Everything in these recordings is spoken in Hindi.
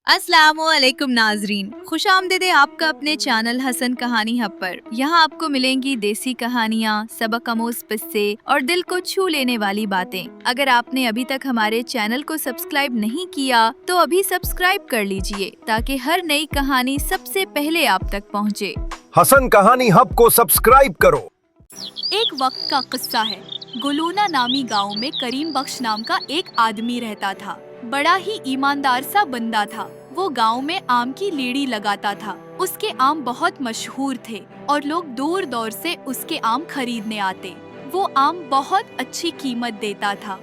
अस्सलाम वालेकुम नाजरीन, खुश आमदीद है आपका अपने चैनल हसन कहानी हब पर। यहाँ आपको मिलेंगी देसी कहानियाँ, सबक आमोज किस्से और दिल को छू लेने वाली बातें। अगर आपने अभी तक हमारे चैनल को सब्सक्राइब नहीं किया तो अभी सब्सक्राइब कर लीजिए ताकि हर नई कहानी सबसे पहले आप तक पहुँचे। हसन कहानी हब को सब्सक्राइब करो। एक वक्त का किस्सा है। गुलूना नामी गांव में करीम बख्श नाम का एक आदमी रहता था। बड़ा ही ईमानदार सा बंदा था। वो गांव में आम की लेड़ी लगाता था। उसके आम बहुत मशहूर थे और लोग दूर दूर से उसके आम खरीदने आते। वो आम बहुत अच्छी कीमत देता था।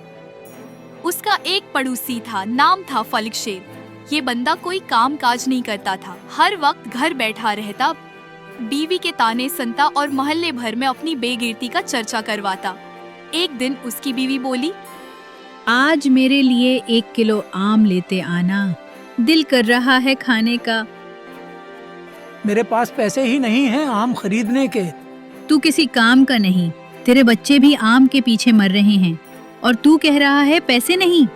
उसका एक पड़ोसी था, नाम था फलक शेर। ये बंदा कोई काम काज नहीं करता था, हर वक्त घर बैठा रहता, बीवी के ताने सुनता और मोहल्ले भर में अपनी बेगिरती का चर्चा करवाता। एक दिन उसकी बीवी बोली, आज मेरे लिए 1 किलो आम लेते आना, दिल कर रहा है खाने का। मेरे पास पैसे ही नहीं हैं आम खरीदने के। तू किसी काम का नहीं, तेरे बच्चे भी आम के पीछे मर रहे हैं और तू कह रहा है पैसे नहीं।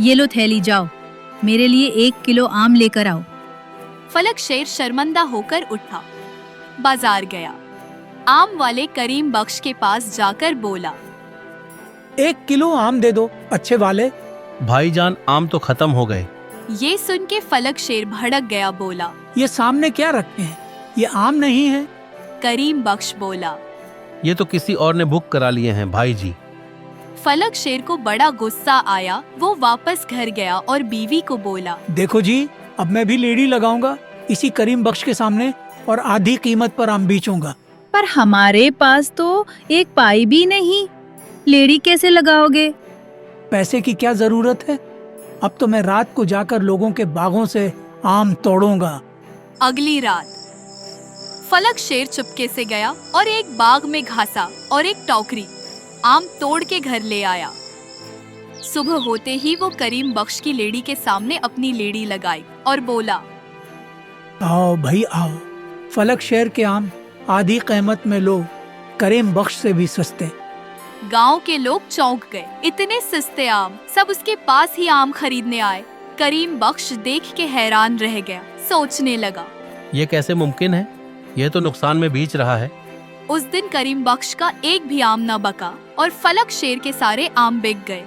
ये लो थैली, जाओ मेरे लिए 1 किलो आम लेकर आओ। फलक शेर शर्मिंदा होकर उठा, बाजार गया। आम वाले करीम बख्श के पास जाकर बोला, 1 किलो आम दे दो अच्छे वाले। भाईजान, आम तो खत्म हो गए। ये सुन के फलक शेर भड़क गया, बोला, ये सामने क्या रखे हैं, ये आम नहीं है। करीम बख्श बोला, ये तो किसी और ने बुक करा लिए हैं भाई जी। फलक शेर को बड़ा गुस्सा आया। वो वापस घर गया और बीवी को बोला, देखो जी, अब मैं भी लेडी लगाऊंगा इसी करीम बख्श के सामने और आधी कीमत पर आम बेचूंगा। पर हमारे पास तो 1 पाई भी नहीं, लेडी कैसे लगाओगे? पैसे की क्या जरूरत है, अब तो मैं रात को जाकर लोगों के बागों से आम तोड़ूंगा। अगली रात फलक शेर चुपके से गया और एक बाग में घासा और एक टोकरी आम तोड़ के घर ले आया। सुबह होते ही वो करीम बख्श की लेडी के सामने अपनी लेडी लगाई और बोला, आओ भाई आओ, फलक शेर के आम आधी कीमत में लो, करीम बख्श से भी सस्ते। गांव के लोग चौंक गए, इतने सस्ते आम, सब उसके पास ही आम खरीदने आए। करीम बख्श देख के हैरान रह गया, सोचने लगा, ये कैसे मुमकिन है, ये तो नुकसान में बेच रहा है। उस दिन करीम बख्श का एक भी आम न बका और फलक शेर के सारे आम बिक गए।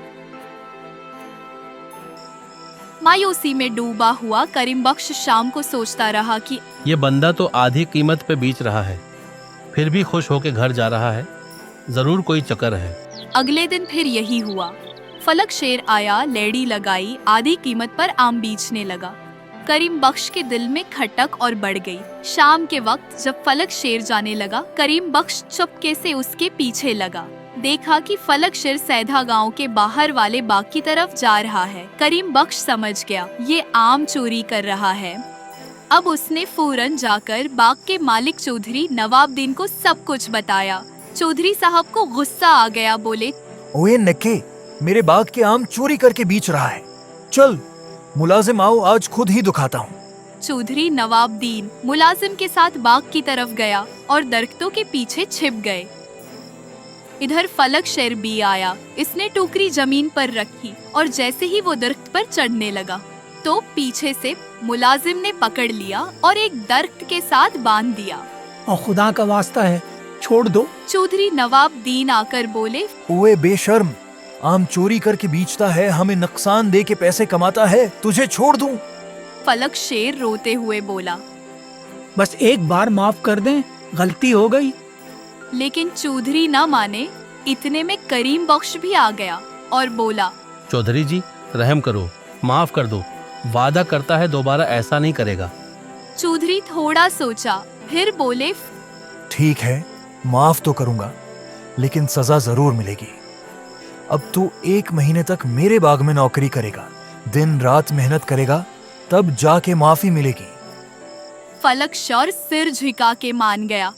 मायूसी में डूबा हुआ करीम बख्श शाम को सोचता रहा कि ये बंदा तो आधी कीमत पे बेच रहा है, फिर भी खुश होके घर जा रहा है, जरूर कोई चक्कर है। अगले दिन फिर यही हुआ। फलक शेर आया, लेडी लगाई, आधी कीमत पर आम बेचने लगा। करीम बख्श के दिल में खटक और बढ़ गई। शाम के वक्त जब फलक शेर जाने लगा, करीम बख्श चुपके से उसके पीछे लगा। देखा कि फलक शेर सैधा गांव के बाहर वाले बाग की तरफ जा रहा है। करीम बख्श समझ गया ये आम चोरी कर रहा है। अब उसने फौरन जाकर बाग के मालिक चौधरी नवाबदीन को सब कुछ बताया। चौधरी साहब को गुस्सा आ गया, बोले, ओए नक्के, मेरे बाग के आम चोरी करके बेच रहा है, चल मुलाजिम आओ, आज खुद ही दुखाता हूँ। चौधरी नवाबदीन मुलाजिम के साथ बाग की तरफ गया और दरख्तों के पीछे छिप गए। इधर फलक शेर भी आया। इसने टोकरी जमीन पर रखी और जैसे ही वो दरख्त पर चढ़ने लगा तो पीछे से मुलाजिम ने पकड़ लिया और एक दरख्त के साथ बांध दिया। और खुदा का वास्ता है, छोड़ दो। चौधरी नवाबदीन आकर बोले, ओए बेशर्म, आम चोरी करके बेचता है, हमें नुकसान दे के पैसे कमाता है, तुझे छोड़ दूं? फलक शेर रोते हुए बोला, बस एक बार माफ कर दें, गलती हो गई। लेकिन चौधरी न माने। इतने में करीम बख्श भी आ गया और बोला, चौधरी जी, रहम करो, माफ कर दो, वादा करता है दोबारा ऐसा नहीं करेगा। चौधरी थोड़ा सोचा, फिर बोले, ठीक है, माफ तो करूंगा, लेकिन सजा जरूर मिलेगी। अब तू 1 महीने तक मेरे बाग में नौकरी करेगा, दिन रात मेहनत करेगा, तब जाके माफी मिलेगी। फलक शेर सिर झुका के मान गया।